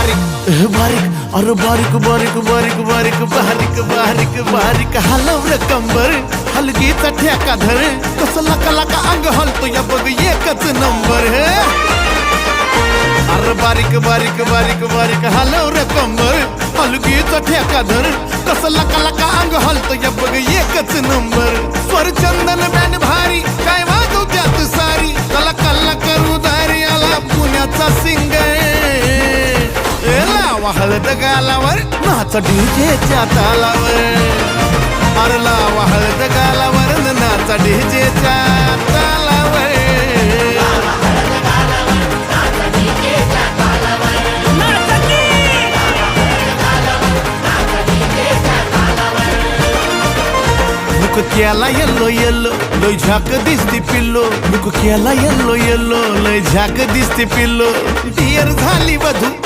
बारीक अरे बारीक बारीक बारीक बारीक बारीक बारीक बारीक हलव रे कंबर हलगीचा ठेका धर कसं लका लका अंग हलतो या बघ एकच नंबर हे अरे बारीक बारीक बारीक बारीक हलव रे कंबर हलगीचा ठेका धर कसं लका लका अंग हलतो या बघ एकच नंबर स्वर चंदन बँड भारी काय वाजव त्यात सारी कला कल्ला करू दारी आला पुण्याचा सिंगर हळद गालावर नाच डीजेच्या तालावर अरे लावा हळद गालावर नाच डीजेच्या तालावर मुख केला येल्लो येल्लो लय झाक दिसती पिल्लो मुख केला येल्लो येल्लो लय झाक दिसती पिल्लो डियर झाली वधू